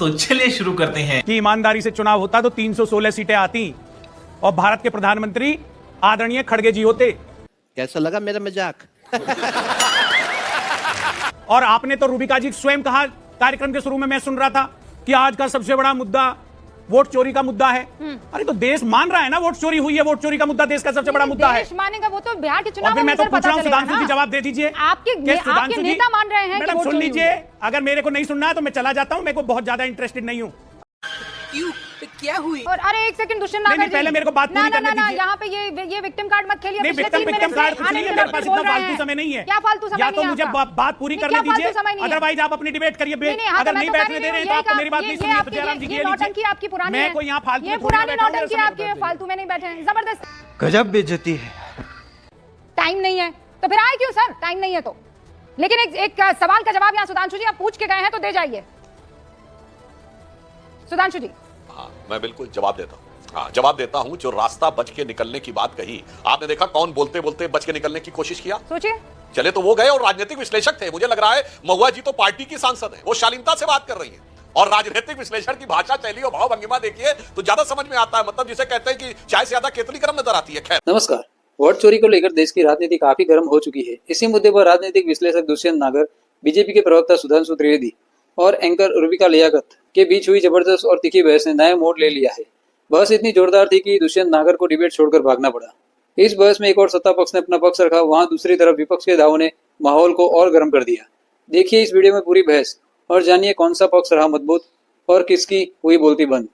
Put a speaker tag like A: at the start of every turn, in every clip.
A: तो चलिए शुरू करते हैं
B: कि ईमानदारी से चुनाव होता तो 316 सीटें आती और भारत के प्रधानमंत्री आदरणीय खड़गे जी होते।
C: कैसा लगा मेरा मजाक?
B: और आपने तो रूबिका जी स्वयं कहा कार्यक्रम के शुरू में, मैं सुन रहा था कि आज का सबसे बड़ा मुद्दा वोट चोरी का मुद्दा है। अरे तो देश मान रहा है ना वोट चोरी हुई है, वोट चोरी का मुद्दा देश का सबसे बड़ा मुद्दा है।
D: देश मानेगा वो तो बिहार के चुनाव
B: और फिर मैं तो पूछ रहा हूँ सुधांशु जी, जवाब दे दीजिए।
D: आपके नेता मान रहे हैं
B: मैडम सुन लीजिए, अगर मेरे को नहीं सुनना है तो मैं चला जाता हूँ, मेरे को बहुत ज्यादा इंटरेस्टेड नहीं हूँ।
E: क्यों? क्या हुई?
D: और अरे एक सेकंड दुष्यंत नागर जी,
B: पहले मेरे को बात पूरी करने दीजिए।
D: यहाँ पे ये विक्टिम कार्ड मत खेलिए।
B: नहीं, विक्टिम कार्ड कुछ नहीं है, मेरे पास इतना फालतू समय नहीं है।
D: क्या फालतू समय?
B: या तो मुझे बात पूरी करने दीजिए, अदरवाइज आप अपनी डिबेट करिए। अगर नहीं बैठने दे रहे तो आपको मेरी बात नहीं सुनिए तो जयराम जी की
D: नौटंकी आपकी पुरानी है।
B: मैं कोई यहाँ फालतू
D: ये पुरानी नौटंकी आपकी है, फालतू में नहीं बैठे हैं। जबरदस्त
C: गजब बेइज्जती है।
D: टाइम नहीं है तो फिर आए क्यों सर? टाइम नहीं है तो। लेकिन एक सवाल का जवाब यहाँ सुधांशु जी आप पूछ के गए हैं तो दे जाइए। सुधांशु जी।
F: हाँ, मैं बिल्कुल जवाब देता हूँ। हाँ, जवाब देता हूँ। जो रास्ता बच के निकलने की बात कही आपने, देखा कौन बोलते बोलते बच के निकलने की कोशिश किया?
D: सोचिए।
F: चले तो वो गए और राजनीतिक विश्लेषक थे। मुझे लग रहा है महुआ जी तो पार्टी की सांसद है, वो शालीनता से बात कर रही है और राजनीतिक विश्लेषण की भाषा शैली और भाव भंगिमा देखिए तो ज्यादा समझ में आता है। मतलब जिसे कहते हैं कि चाय से ज्यादा केतली गर्म नजर आती है। खैर,
G: नमस्कार। वोट चोरी को लेकर देश की राजनीति काफी गर्म हो चुकी है। इसी मुद्दे पर राजनीतिक विश्लेषक दुष्यंत नागर, बीजेपी के प्रवक्ता सुधांशु त्रिवेदी और एंकर रूबिका लियाकत के बीच हुई जबरदस्त और तीखी बहस ने नया मोड़ ले लिया है। बहस इतनी जोरदार थी कि दुष्यंत नागर को डिबेट छोड़कर भागना पड़ा। इस बहस में एक और सत्ता पक्ष ने अपना पक्ष रखा, वहां दूसरी तरफ विपक्ष के दावों ने माहौल को और गर्म कर दिया। देखिए इस वीडियो में पूरी बहस और जानिए कौन सा पक्ष रहा मजबूत और किसकी हुई बोलती बंद।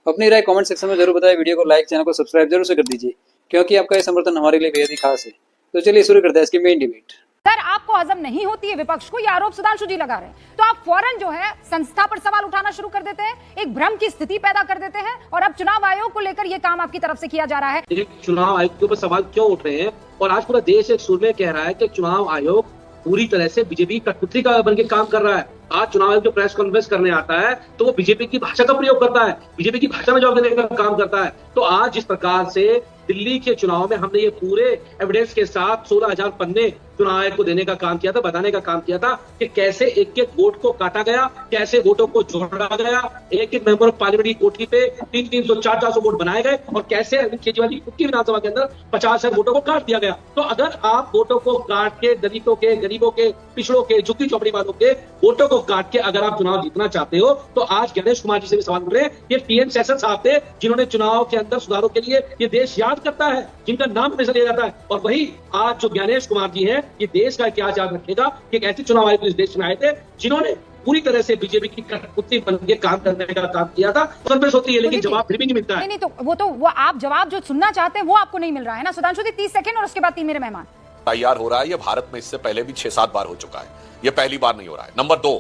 G: अपनी राय कमेंट सेक्शन में जरूर बताएं। वीडियो को लाइक, चैनल को सब्सक्राइब जरूर से कर दीजिए क्योंकि आपका ये समर्थन हमारे लिए बेहद ही खास है। तो चलिए शुरू करते हैं इसकी मेन डिबेट।
D: सर आपको हजम नहीं होती है विपक्ष को, ये आरोप सुधांशु जी लगा रहे हैं, तो आप फौरन जो है संस्था पर सवाल उठाना शुरू कर देते हैं, एक भ्रम की स्थिति पैदा कर देते हैं और अब चुनाव आयोग को लेकर ये काम आपकी तरफ से किया जा रहा है।
H: चुनाव आयोग के ऊपर सवाल क्यों उठ रहे हैं और आज पूरा देश एक सुर में कह रहा है कि चुनाव आयोग पूरी तरह से बीजेपी कठपुतली का बन के काम कर रहा है। आज चुनाव आयोग जो प्रेस कॉन्फ्रेंस करने आता है तो वो बीजेपी की भाषा का प्रयोग करता है, बीजेपी की भाषा में जवाब देने का काम करता है। तो आज जिस प्रकार से दिल्ली के चुनाव में हमने ये पूरे एविडेंस के साथ 16,000 पन्ने चुनाव आयोग को देने का काम किया था, बताने का काम किया था कि कैसे एक एक वोट को काटा गया, कैसे वोटों को जोड़ा गया, एक एक मेंबर ऑफ पार्लियामेंट की कोठी पे 300, 400 वोट बनाए गए और कैसे अरविंद केजरीवाल की खुद की विधानसभा के अंदर 50,000 वोटों को काट दिया गया। तो अगर आप वोटों को काट के दलितों के, गरीबों के, पिछड़ों के, झुग्गी चौपड़ी वालों के वोटों को काट के अगर आप चुनाव जीतना चाहते हो तो आज गणेश कुमार जी से भी सवाल उठ रहे हैं। ये टीएन सेशन साहब थे जिन्होंने चुनाव के अंदर सुधारों के लिए ये देश याद करता है, जिनका नाम हमेशा लिया जाता है। और वही आज जो ज्ञानेश कुमार जी हैं ये देश का इतिहास याद रखेगा कि एक ऐसे चुनाव आयोग इस देश में आए थे जिन्होंने पूरी तरह से बीजेपी की कठपुतली बन के काम करने का काम किया था। कॉन्फ्रेंस होती है लेकिन जवाब फिर भी नहीं मिलता है।
D: नहीं तो वो आप जवाब जो सुनना चाहते हैं वो आपको नहीं मिल रहा है ना। सुधांशु जी 30 सेकंड और उसके बाद 3 मेरे मेहमान।
F: तैयार हो रहा है। ये भारत में इससे पहले भी 6-7 बार हो चुका है, ये पहली बार नहीं हो रहा है। नंबर 2,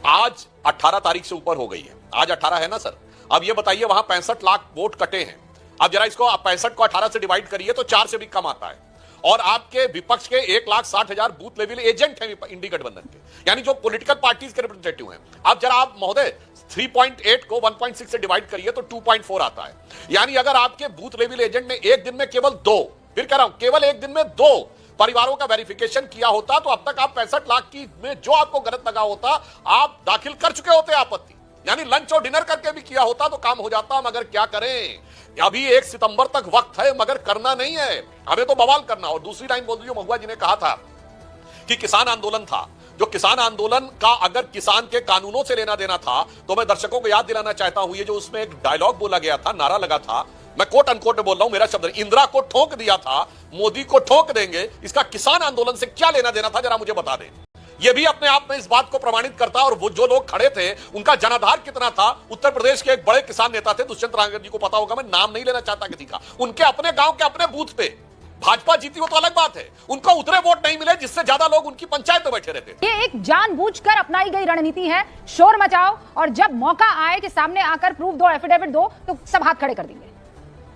F: आज 18 तारीख से ऊपर हो गई है, आज 18 है ना सर। अब ये बताइए वहां 65 लाख वोट कटे हैं। अब जरा इसको 65 को 18 से डिवाइड करिए तो 4 से भी कम आता है। और आपके विपक्ष के 1,60,000 बूथ लेवल एजेंट हैं इंडी गठबंधन के, यानी जो पॉलिटिकल पार्टीज के रिप्रेजेंटेटिव हैं। अब जरा आप महोदय 3.8 को 1.6 से डिवाइड करिए तो 2.4 आता है। यानी अगर आपके बूथ लेवल एजेंट ने एक दिन में केवल 2, फिर कह रहा हूं केवल एक दिन में 2 परिवारों का वेरिफिकेशन किया होता तो अब तक आप 65 लाख की में जो आपको गलत लगा होता आप दाखिल कर चुके होते आपत्ति, यानी लंच और डिनर करके भी किया होता तो काम हो जाता। मगर क्या करें, अभी 1 सितंबर तक वक्त है मगर करना नहीं है, हमें तो बवाल करना। और दूसरी लाइन बोल दी, महुआ जी ने कहा था कि किसान आंदोलन था, जो किसान आंदोलन का अगर किसान के कानूनों से लेना देना था तो मैं दर्शकों को याद दिलाना चाहता हूं, ये जो उसमें एक डायलॉग बोला गया था, नारा लगा था, मैं कोट अनकोट में बोल रहा हूं, मेरा शब्द, इंदिरा को ठोक दिया था, मोदी को ठोक देंगे, इसका किसान आंदोलन से क्या लेना देना था जरा मुझे बता दें। यह भी अपने आप में इस बात को प्रमाणित करता है। और वो जो लोग खड़े थे उनका जनाधार कितना था। उत्तर प्रदेश के एक बड़े किसान नेता थे, दुष्यंत नागर जी को पता होगा, मैं नाम नहीं लेना चाहता किसी का, उनके अपने गांव के अपने बूथ पे भाजपा जीती वो तो अलग बात है, उनको उतरे वोट नहीं मिले जिससे ज्यादा लोग उनकी पंचायत में बैठे रहते।
D: ये एक जानबूझकर अपनाई गई रणनीति है, शोर मचाओ और जब मौका आए कि सामने आकर प्रूफ दो, एफिडेविट दो तो सब हाथ खड़े कर देंगे।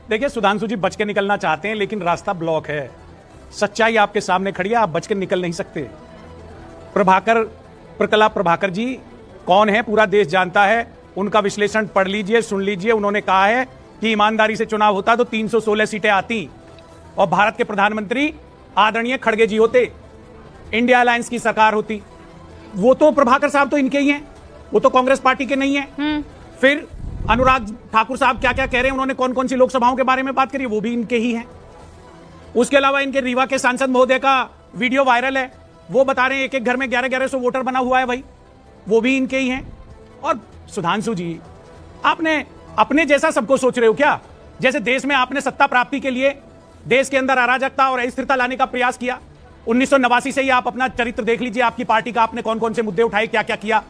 B: देखिए सुधांशु जी बच के निकलना चाहते हैं लेकिन रास्ता ब्लॉक है, सच्चाई आपके सामने खड़ी है, आप बच के निकल नहीं सकते। प्रकला प्रभाकर जी कौन है पूरा देश जानता है, उनका विश्लेषण पढ़ लीजिए, सुन लीजिए। उन्होंने कहा है कि ईमानदारी से चुनाव होता तो 316 सीटें आती और भारत के प्रधानमंत्री आदरणीय खड़गे जी होते, इंडिया अलायंस की सरकार होती। वो तो प्रभाकर साहब तो इनके ही हैं, वो तो कांग्रेस पार्टी के नहीं है। फिर अनुराग ठाकुर साहब क्या क्या कह रहे हैं, उन्होंने कौन कौन सी लोकसभाओं के बारे में बात करी, वो भी इनके ही हैं। उसके अलावा इनके रीवा के सांसद महोदय का वीडियो वायरल है, वो बता रहे हैं एक एक घर में 1100 वोटर बना हुआ है भाई, वो भी इनके ही हैं। और सुधांशु जी, आपने अपने जैसा सबको सोच रहे हो क्या? जैसे देश में आपने सत्ता प्राप्ति के लिए देश के अंदर अराजकता और अस्थिरता लाने का प्रयास किया। 1989 से ही आप अपना चरित्र देख लीजिए, आपकी पार्टी का आपने कौन कौन से मुद्दे उठाए, क्या क्या किया,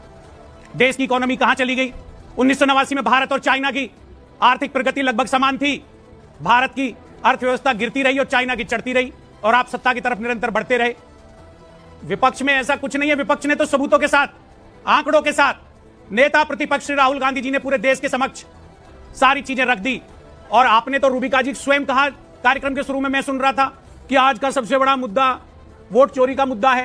B: देश की इकोनॉमी कहां चली गई। 1989 में भारत और चाइना की आर्थिक प्रगति लगभग समान थी, भारत की अर्थव्यवस्था गिरती रही और चाइना की चढ़ती रही, और आप सत्ता की तरफ निरंतर बढ़ते रहे। विपक्ष में ऐसा कुछ नहीं है, विपक्ष ने तो सबूतों के साथ, आंकड़ों के साथ, नेता प्रतिपक्ष श्री राहुल गांधी जी ने पूरे देश के समक्ष सारी चीजें रख दी। और आपने तो रूबिका जी स्वयं कहा, कार्यक्रम के शुरू में मैं सुन रहा था कि आज का सबसे बड़ा मुद्दा वोट चोरी का मुद्दा है।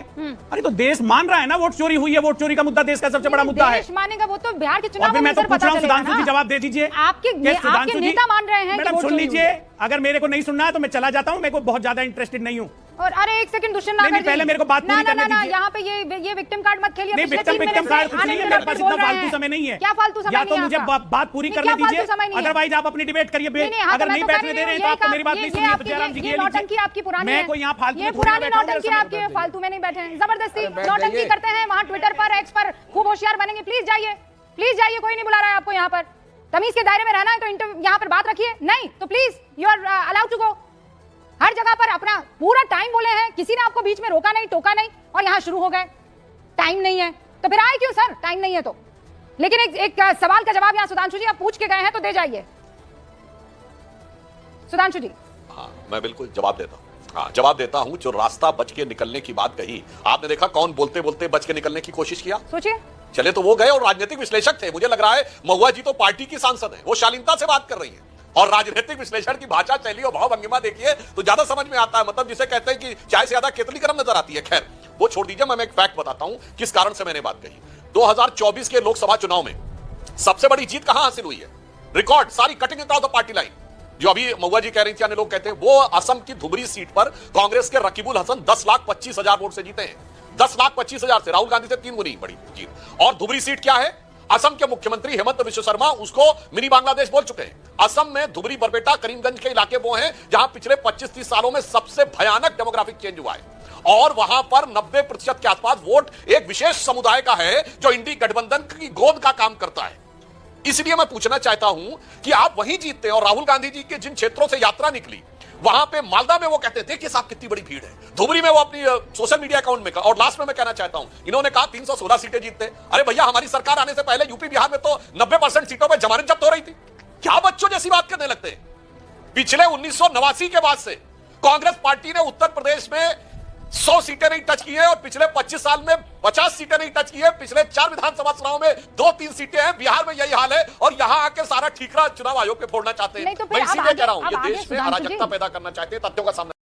B: अरे तो देश मान रहा है ना वोट चोरी हुई है, वोट चोरी का मुद्दा देश का सबसे बड़ा मुद्दा है।
D: देश मानेगा वो तो बिहार के चुनाव
B: और
D: में
B: मैं तो
D: नजर
B: पूछ
D: पता
B: रहा हूं,
D: चलेगा
B: सुधांशु जी
D: ना।
B: जवाब दे दीजिए।
D: आपके नेता मान रहे हैं कि
B: मैडम
D: वोट
B: सुन
D: चोरी
B: लीजिए,
D: हुई है।
B: अगर मेरे को नहीं सुनना है तो मैं चला जाता हूं, मेरे को बहुत ज्यादा इंटरेस्टेड नहीं हूं।
D: और अरे एक सेकंड दुष्यंत
B: नहीं,
D: नागर जी,
B: पहले मेरे को बात पूरी करने दीजिए।
D: यहाँ पे ये विक्टिम कार्ड मत खेलिए।
B: नहीं,
D: पिछले
B: विक्टिम
D: 3 मिनट
B: कार्ड
D: से
B: कुछ नहीं है, मेरे पास इतना फालतू समय नहीं है।
D: क्या फालतू समय
B: या
D: नहीं
B: तो
D: है
B: मुझे
D: आपका?
B: बात पूरी
D: नहीं,
B: करने
D: क्या
B: दीजिए,
D: फालतू समय नहीं है?
B: अदरवाइज आप अपनी डिबेट करिए।
D: हाँ,
B: अगर
D: तो
B: नहीं
D: मैं तो
B: बैठने
D: कर
B: दे
D: रही
B: रहे हैं
D: हूँ,
B: तो आपको मेरी बात नहीं सुनिए तो जयराम जी
D: ये नौटंकी आपकी पुरानी है।
B: मैं कोई यहाँ फालतू
D: ये पुरानी नौटंकी आपकी है, फालतू में नहीं बैठे हैं। जबरदस्ती नौटंकी करते हैं वहाँ ट्विटर पर, एक्स पर खूब होशियार बनेंगे। प्लीज जाइए, कोई नहीं बुला रहा है आपको यहाँ पर। तमीज के दायरे में रहना है तो यहाँ पर बात रखिए, नहीं तो please you are allowed to go. हर जगह पर अपना पूरा टाइम बोले हैं, किसी ने आपको बीच में रोका नहीं, टोका नहीं, और यहाँ शुरू हो गए। टाइम नहीं है तो फिर आए क्यों सर? टाइम नहीं है तो। लेकिन एक सवाल का जवाब यहाँ सुधांशु जी आप पूछ के गए हैं तो दे जाइए। सुधांशु जी।
F: हाँ, मैं बिल्कुल जवाब देता हूँ। हाँ, जवाब देता हूँ। जो रास्ता बच के निकलने की बात कही, आपने देखा कौन बोलते बोलते बच के निकलने की कोशिश किया?
D: सोचिए।
F: चले तो वो गए और राजनीतिक विश्लेषक थे। मुझे लग रहा है महुआ जी तो पार्टी की सांसद है, वो शालीनता से बात कर रही है। और राजनीतिक विश्लेषण की भाषा, शैली और भाव भंगिमा देखिए तो ज्यादा समझ में आता है। मतलब जिसे कहते हैं कि चाय से ज्यादा केतली गर्म नजर आती है। खैर वो छोड़ दीजिए, मैं एक फैक्ट बताता हूं किस कारण से मैंने बात कही। 2024 के लोकसभा चुनाव में सबसे बड़ी जीत कहां हासिल हुई है? रिकॉर्ड, सारी cutting across the party line. जो अभी महुआ जी कह रही थी, अन्य लोग कहते हैं, वो असम की धुबरी सीट पर कांग्रेस के रकीबुल हसन 10,25,000 वोट से जीते हैं। 10,25,000 से, राहुल गांधी से 3 गुनी बड़ी जीत। और धुबरी सीट क्या है? असम के मुख्यमंत्री हेमंत बिश्व शर्मा उसको मिनी बांग्लादेश बोल चुके हैं। असम में धुबरी, बरपेटा, करीमगंज के इलाके वो हैं जहां पिछले 25-30 सालों में सबसे भयानक डेमोग्राफिक चेंज हुआ है। और वहां पर 90% के आसपास वोट एक विशेष समुदाय का है जो इंडी गठबंधन की गोद का काम करता है। इसलिए मैं पूछना चाहता हूं कि आप वहीं जीतते हैं। और राहुल गांधी जी के जिन क्षेत्रों से यात्रा निकली, वहां पे मालदा में वो कहते हैं देखिए साहब कितनी बड़ी भीड़ है। धुबरी में वो अपनी सोशल मीडिया अकाउंट में, और लास्ट में मैं कहना चाहता हूं, इन्होंने कहा 316 सीटें जीतते। अरे भैया, हमारी सरकार आने से पहले यूपी बिहार में तो 90% सीटों पर जमानत जब्त हो रही थी। क्या बच्चों जैसी बात करने लगते हैं? पिछले 1989 के बाद से कांग्रेस पार्टी ने उत्तर प्रदेश में 100 सीटें नहीं टच की है और पिछले 25 साल में 50 सीटें नहीं टच की है। पिछले 4 विधानसभा चुनाव में 2-3 सीटें हैं। बिहार में यही हाल है और यहां आके सारा ठीकरा चुनाव आयोग पे फोड़ना चाहते हैं।
D: नहीं तो फिर
F: मैं
D: अब
F: इसीलिए कह रहा
D: आगे-
F: हूं,
D: अब
F: ये
D: आगे
F: देश में
D: सुधांशु जी।
F: अराजकता पैदा करना चाहते हैं, तथ्यों का सामना